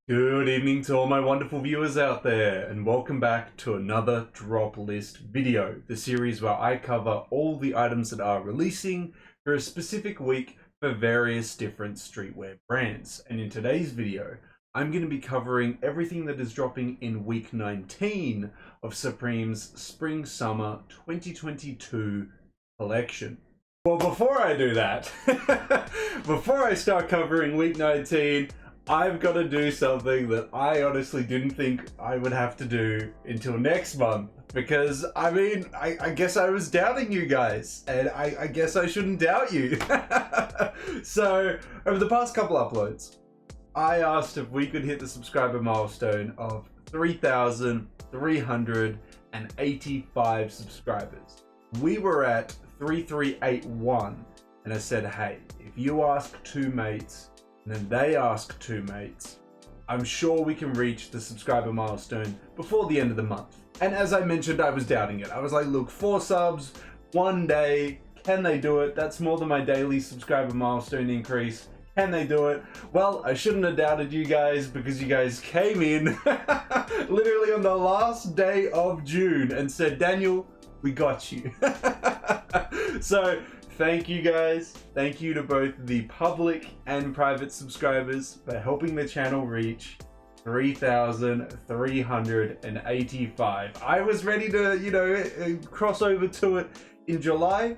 Good evening to all my wonderful viewers out there, and welcome back to another drop list video, the series where I cover all the items that are releasing for a specific week for various different streetwear brands. And in today's video, I'm going to be covering everything that is dropping in week 19 of Supreme's Spring-Summer 2022 collection. Well, before I do that, before I start covering week 19, I've got to do something that I honestly didn't think I would have to do until next month, because I guess I was doubting you guys, and I guess I shouldn't doubt you. So over the past couple uploads, I asked if we could hit the subscriber milestone of 3,385 subscribers. We were at 3381, and I said, hey, if you ask two mates and then they ask two mates, I'm sure we can reach the subscriber milestone before the end of the month. And as I mentioned, I was doubting it. I was like, look, 4 subs, 1 day, can they do it? That's more than my daily subscriber milestone increase. Can they do it? Well, I shouldn't have doubted you guys, because you guys came in literally on the last day of June and said, Daniel, we got you. So thank you guys. Thank you to both the public and private subscribers for helping the channel reach 3,385. I was ready to, cross over to it in July.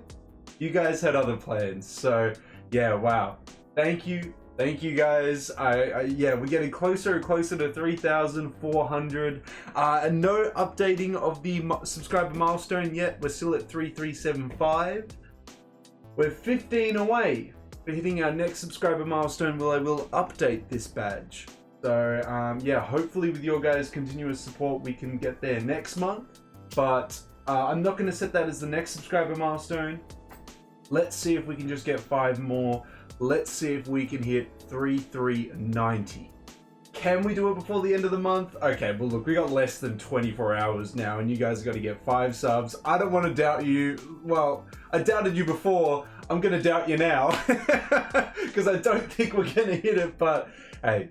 You guys had other plans. So yeah, wow. Thank you. Thank you guys. Yeah, we're getting closer and closer to 3,400. And no updating of the subscriber milestone yet. We're still at 3,375. We're 15 away for hitting our next subscriber milestone. I will update this badge. So yeah, hopefully with your guys' continuous support, we can get there next month. But I'm not going to set that as the next subscriber milestone. Let's see if we can just get 5 more. Let's see if we can hit 3,390. Can we do it before the end of the month? Okay, well look, we got less than 24 hours now, and you guys got to get 5 subs. I don't want to doubt you. Well, I doubted you before. I'm going to doubt you now, because I don't think we're going to hit it. But hey,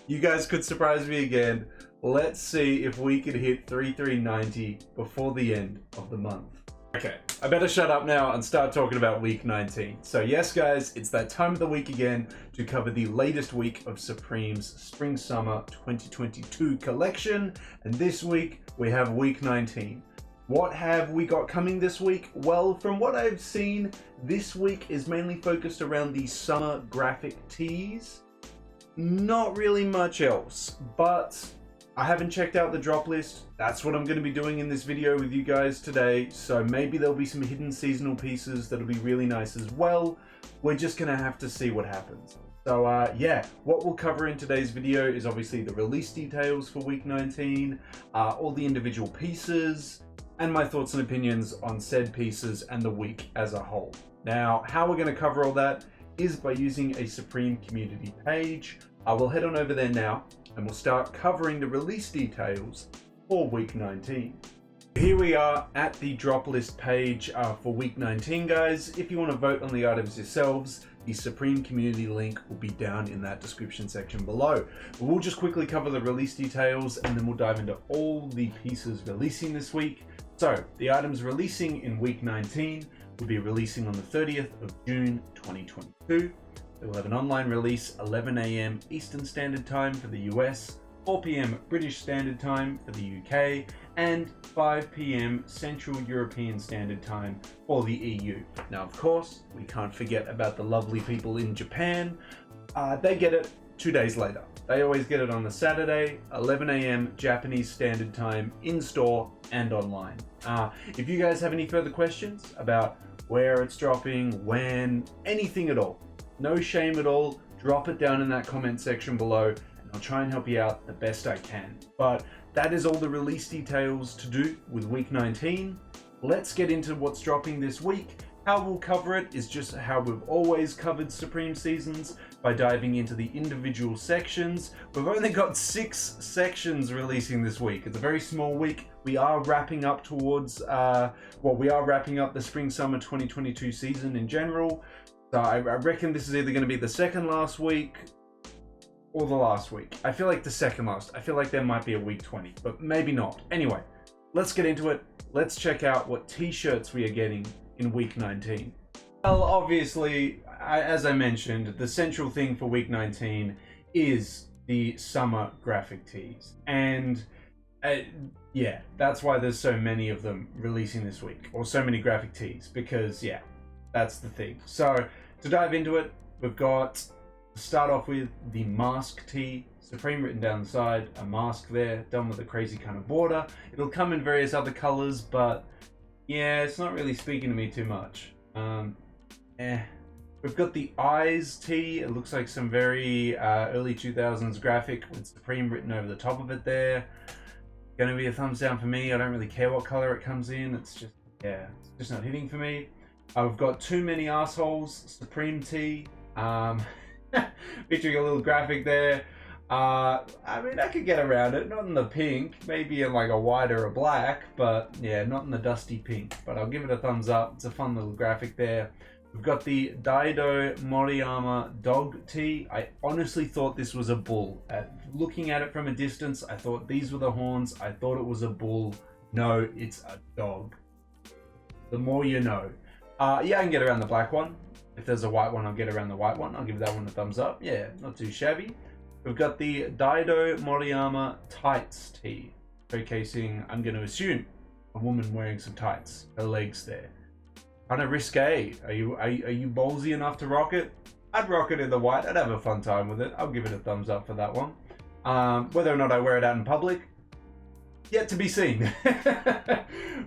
you guys could surprise me again. Let's see if we could hit 3,390 before the end of the month. Okay, I better shut up now and start talking about week 19. So yes guys, it's that time of the week again to cover the latest week of Supreme's Spring-Summer 2022 collection. And this week, we have week 19. What have we got coming this week? Well, from what I've seen, this week is mainly focused around the summer graphic tees. Not really much else, but I haven't checked out the drop list. That's what I'm going to be doing in this video with you guys today. So maybe there'll be some hidden seasonal pieces that'll be really nice as well. We're just going to have to see what happens. So yeah, what we'll cover in today's video is obviously the release details for week 19, all the individual pieces, and my thoughts and opinions on said pieces and the week as a whole. Now, how we're going to cover all that is by using a Supreme community page. We'll head on over there now, and we'll start covering the release details for week 19. Here we are at the drop list page for week 19, guys. If you want to vote on the items yourselves, the Supreme community link will be down in that description section below. But we'll just quickly cover the release details, and then we'll dive into all the pieces releasing this week. So the items releasing in week 19 will be releasing on the 30th of June 2022. They will have an online release 11 AM Eastern Standard Time for the US, 4 PM British Standard Time for the UK, and 5 PM Central European Standard Time for the EU. Now, of course, we can't forget about the lovely people in Japan. They get it 2 days later. They always get it on a Saturday, 11 AM Japanese Standard Time, in-store and online. If you guys have any further questions about where it's dropping, when, anything at all, no shame at all, drop it down in that comment section below, and I'll try and help you out the best I can. But that is all the release details to do with week 19. Let's get into what's dropping this week. How we'll cover it is just how we've always covered Supreme seasons, by diving into the individual sections. We've only got 6 sections releasing this week. It's a very small week. We are wrapping up towards, we are wrapping up the Spring-Summer 2022 season in general. So I reckon this is either going to be the second last week, or the last week. I feel like the second last. I feel like there might be a week 20, but maybe not. Anyway, let's get into it. Let's check out what t-shirts we are getting in week 19. Well, obviously, as I mentioned, the central thing for week 19 is the summer graphic tees. And yeah, that's why there's so many of them releasing this week, or so many graphic tees, because yeah, that's the thing. So to dive into it, we've got to start off with the mask tee, Supreme written down the side, a mask there, done with a crazy kind of border. It'll come in various other colors, but yeah, it's not really speaking to me too much. We've got the eyes tee. It looks like some very early 2000s graphic with Supreme written over the top of it there. Gonna be a thumbs down for me. I don't really care what color it comes in. It's just, yeah, it's just not hitting for me. We've got Too Many Assholes, Supreme tee. Featuring a little graphic there. I mean, I could get around it. Not in the pink, maybe in like a white or a black, but yeah, not in the dusty pink. But I'll give it a thumbs up. It's a fun little graphic there. We've got the Daido Moriyama dog tee. I honestly thought this was a bull. Looking at it from a distance, I thought these were the horns. I thought it was a bull. No, it's a dog. The more you know. Yeah, I can get around the black one. If there's a white one, I'll get around the white one. I'll give that one a thumbs up. Yeah, not too shabby. We've got the Daido Moriyama tights tee, showcasing, I'm going to assume, a woman wearing some tights. Her legs there. Kind of risque. Are you ballsy enough to rock it? I'd rock it in the white. I'd have a fun time with it. I'll give it a thumbs up for that one. Whether or not I wear it out in public, yet to be seen.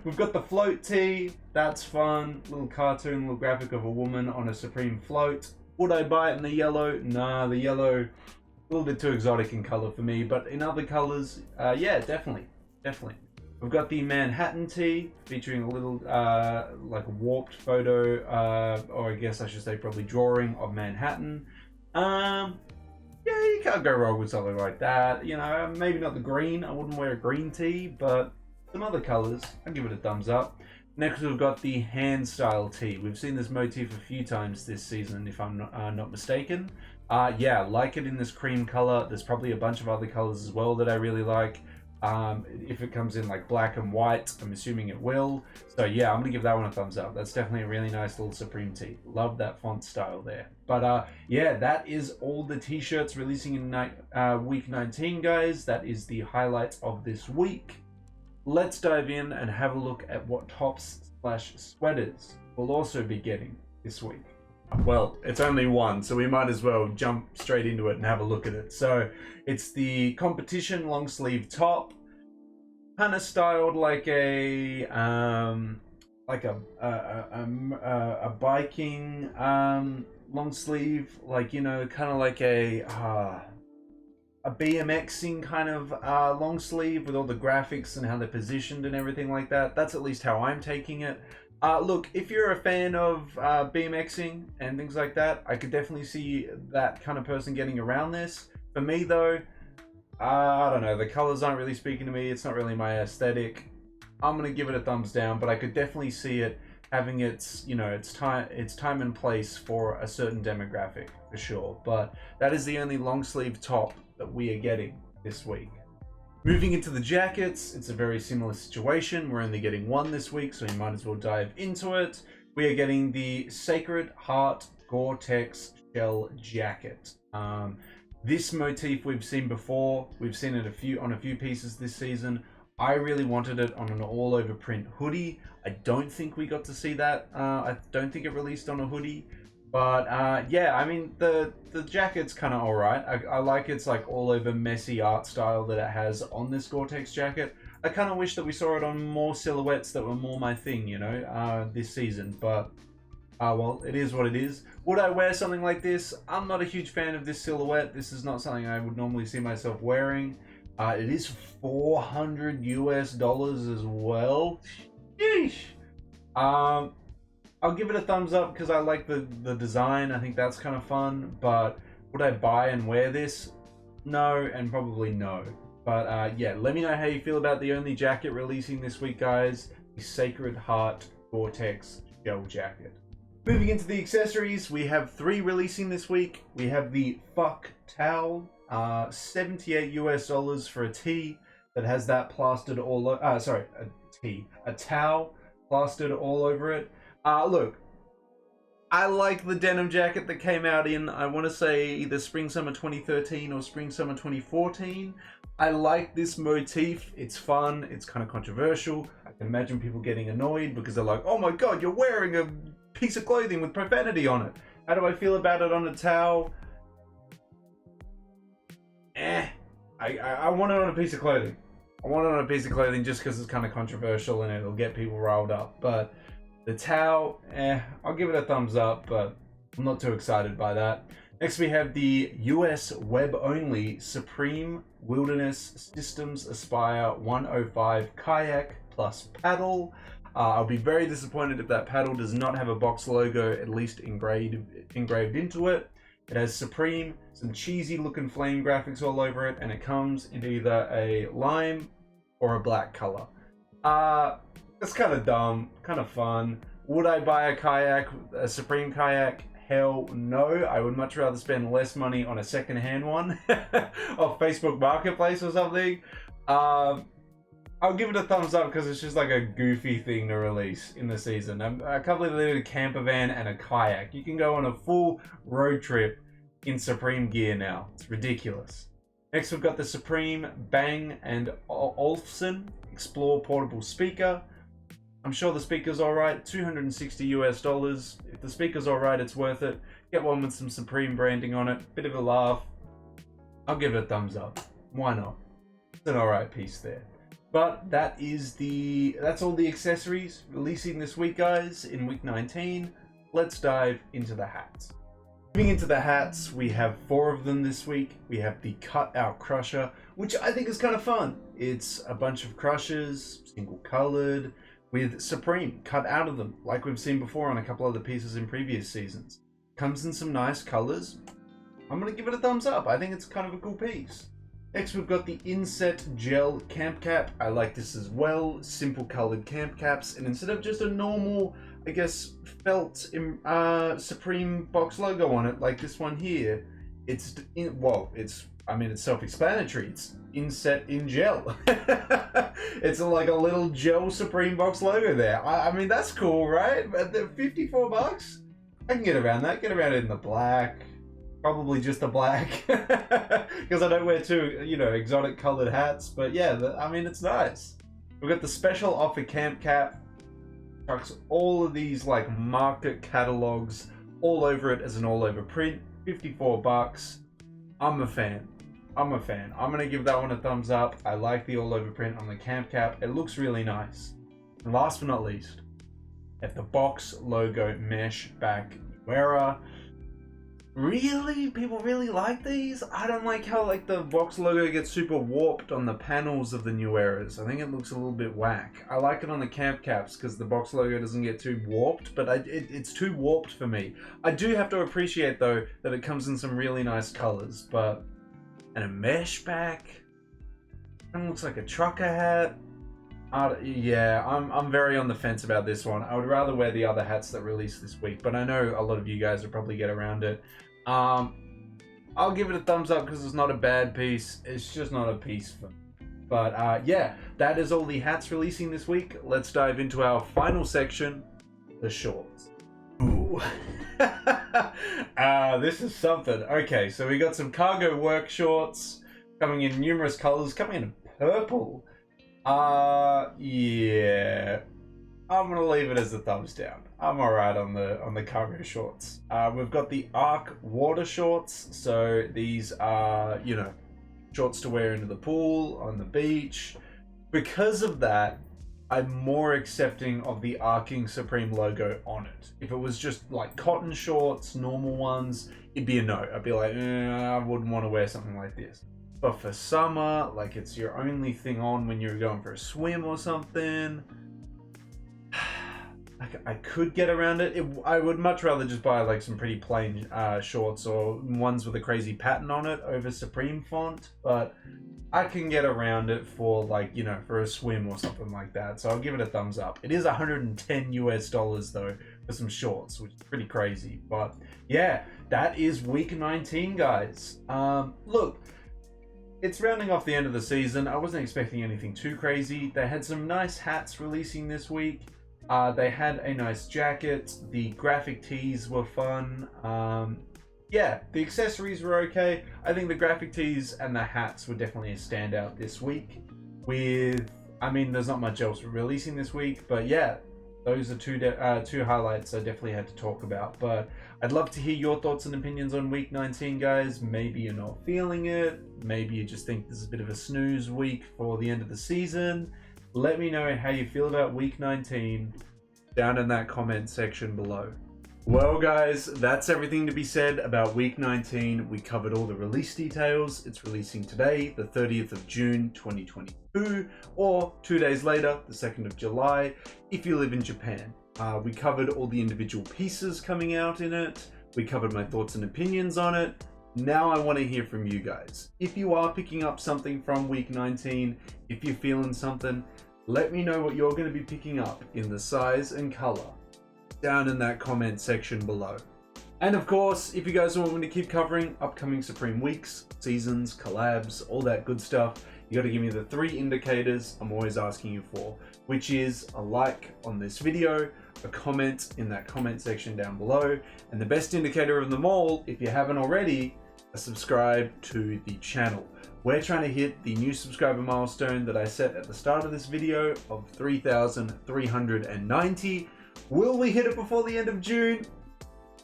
We've got the float tee. That's fun. Little cartoon, little graphic of a woman on a Supreme float. Would I buy it in the yellow? Nah, the yellow, a little bit too exotic in color for me. But in other colors, yeah, definitely. We've got the Manhattan tee, featuring a little, like warped photo, or I guess I should say probably drawing of Manhattan. Yeah, you can't go wrong with something like that. You know, maybe not the green. I wouldn't wear a green tee, but some other colors, I'll give it a thumbs up. Next, we've got the hand style tee. We've seen this motif a few times this season, if I'm not mistaken. Yeah, like it in this cream color. There's probably a bunch of other colors as well that I really like. If it comes in like black and white, I'm assuming it will. So yeah, I'm gonna give that one a thumbs up. That's definitely a really nice little Supreme tee. Love that font style there. But yeah, that is all the t-shirts releasing in week 19, guys. That is the highlights of this week. Let's dive in and have a look at what tops/sweaters we'll also be getting this week. Well, it's only one, so we might as well jump straight into it and have a look at it. So it's the competition long sleeve top, kind of styled like a biking long sleeve, like, you know, kind of like a BMXing kind of long sleeve with all the graphics and how they're positioned and everything like that. That's at least how I'm taking it. Look, if you're a fan of BMXing and things like that, I could definitely see that kind of person getting around this. For me, though, I don't know. The colors aren't really speaking to me. It's not really my aesthetic. I'm gonna give it a thumbs down, but I could definitely see it having its, you know, its time and place for a certain demographic for sure. But that is the only long sleeve top that we are getting this week. Moving into the jackets, it's a very similar situation. We're only getting one this week, so you might as well dive into it. We are getting the Sacred Heart Gore-Tex Shell Jacket. This motif we've seen before. We've seen it on a few pieces this season. I really wanted it on an all-over print hoodie. I don't think we got to see that. I don't think it released on a hoodie. But yeah, I mean, the jacket's kind of alright. I like its like all over messy art style that it has on this Gore-Tex jacket. I kind of wish that we saw it on more silhouettes that were more my thing, you know, this season. But well, it is what it is. Would I wear something like this? I'm not a huge fan of this silhouette. This is not something I would normally see myself wearing. It is $400 US as well. Sheesh. I'll give it a thumbs up because I like the design. I think that's kind of fun. But would I buy and wear this? No, and probably no. But yeah, let me know how you feel about the only jacket releasing this week, guys. The Sacred Heart Gore-Tex Shell Jacket. Moving into the accessories, we have 3 releasing this week. We have the Fuck Towel, $78 US for a tee that has that plastered all over. Sorry, a towel plastered all over it. Look, I like the denim jacket that came out in, I want to say, either spring summer 2013 or spring summer 2014. I like this motif. It's fun. It's kind of controversial. I can imagine people getting annoyed because they're like, oh my god, you're wearing a piece of clothing with profanity on it. How do I feel about it on a towel? I want it on a piece of clothing. I want it on a piece of clothing just because it's kind of controversial and it'll get people riled up. But the towel, I'll give it a thumbs up, but I'm not too excited by that. Next we have the US web-only Supreme Wilderness Systems Aspire 105 Kayak plus paddle. I'll be very disappointed if that paddle does not have a box logo at least engraved into it. It has Supreme, some cheesy looking flame graphics all over it, and it comes in either a lime or a black color. It's kind of dumb, kind of fun. Would I buy a Supreme kayak? Hell no. I would much rather spend less money on a second-hand one off Facebook Marketplace or something. I'll give it a thumbs up because it's just like a goofy thing to release in the season. I can't believe they did a camper van and a kayak. You can go on a full road trip in Supreme gear now. It's ridiculous. Next we've got the Supreme Bang & Olufsen Explore Portable Speaker. I'm sure the speaker's alright, $260 US. If the speaker's alright, it's worth it. Get one with some Supreme branding on it, bit of a laugh. I'll give it a thumbs up. Why not? It's an alright piece there. But that's all the accessories releasing this week, guys, in week 19. Let's dive into the hats. Moving into the hats, we have 4 of them this week. We have the Cutout Crusher, which I think is kind of fun. It's a bunch of crushers, single colored, with Supreme cut out of them, like we've seen before on a couple other pieces in previous seasons. Comes in some nice colors. I'm going to give it a thumbs up. I think it's kind of a cool piece. Next we've got the Inset Gel Camp Cap. I like this as well. Simple colored camp caps, and instead of just a normal, I guess, felt Supreme box logo on it, like this one here, it's self-explanatory. It's inset in gel. It's like a little gel Supreme box logo there. I mean, that's cool, right? But the $54, I can get around that. Get around it in the black. Probably just the black. Because I don't wear too, exotic colored hats. But yeah, I mean, it's nice. We've got the special offer camp cap. Trucks all of these like market catalogs all over it as an all-over print. $54. I'm a fan. I'm going to give that one a thumbs up. I like the all-over print on the camp cap. It looks really nice. And last but not least, at the box logo mesh back wearer. Really? People really like these? I don't like how like the box logo gets super warped on the panels of the new eras. I think it looks a little bit whack. I like it on the camp caps because the box logo doesn't get too warped, but it's too warped for me. I do have to appreciate though that it comes in some really nice colors, and a mesh back. Kind of looks like a trucker hat. Yeah, I'm very on the fence about this one. I would rather wear the other hats that released this week, but I know a lot of you guys will probably get around it. I'll give it a thumbs up because it's not a bad piece. It's just not a piece for me. But yeah, that is all the hats releasing this week. Let's dive into our final section, the shorts. Ooh. This is something. Okay, so we got some cargo work shorts coming in numerous colors, coming in purple. Yeah, I'm gonna leave it as a thumbs down. I'm alright on the cargo shorts. We've got the Arc water shorts. So these are, shorts to wear into the pool, on the beach. Because of that, I'm more accepting of the arcing Supreme logo on it. If it was just like cotton shorts, normal ones, it'd be a no. I'd be like, I wouldn't want to wear something like this. But for summer, like it's your only thing on when you're going for a swim or something, I could get around it. I would much rather just buy like some pretty plain shorts or ones with a crazy pattern on it over Supreme font, but I can get around it for like, for a swim or something like that. So I'll give it a thumbs up. It is $110 US though for some shorts, which is pretty crazy. But yeah, that is week 19, guys. Look, it's rounding off the end of the season. I wasn't expecting anything too crazy. They had some nice hats releasing this week. They had a nice jacket. The graphic tees were fun. Yeah, the accessories were okay. I think the graphic tees and the hats were definitely a standout this week. I mean, there's not much else releasing this week, but yeah, those are two highlights I definitely had to talk about. But I'd love to hear your thoughts and opinions on week 19, guys. Maybe you're not feeling it. Maybe you just think this is a bit of a snooze week for the end of the season. Let me know how you feel about week 19 down in that comment section below. Well, guys, that's everything to be said about week 19. We covered all the release details. It's releasing today, the 30th of June, 2022, or 2 days later, the 2nd of July, if you live in Japan. We covered all the individual pieces coming out in it. We covered my thoughts and opinions on it. Now I want to hear from you guys. If you are picking up something from week 19, if you're feeling something, let me know what you're going to be picking up in the size and color down in that comment section below. And of course, if you guys want me to keep covering upcoming Supreme weeks, seasons, collabs, all that good stuff, you got to give me the 3 indicators I'm always asking you for, which is a like on this video, a comment in that comment section down below, and the best indicator of them all, if you haven't already, a subscribe to the channel. We're trying to hit the new subscriber milestone that I set at the start of this video of 3,390. Will we hit it before the end of June?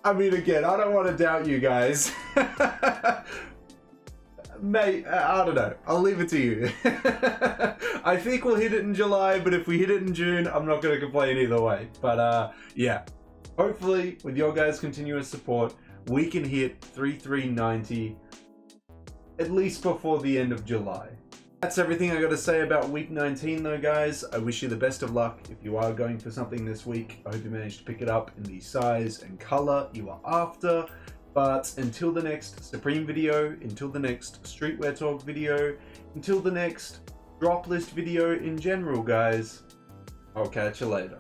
I mean, again, I don't want to doubt you guys. Mate, I don't know. I'll leave it to you. I think we'll hit it in July, but if we hit it in June, I'm not going to complain either way. But yeah, hopefully with your guys' continuous support, we can hit 3,390 at least before the end of July. That's everything I got to say about week 19 though, guys. I wish you the best of luck if you are going for something this week. I hope you managed to pick it up in the size and color you are after. But until the next Supreme video, until the next Streetwear Talk video, until the next drop list video in general, guys, I'll catch you later.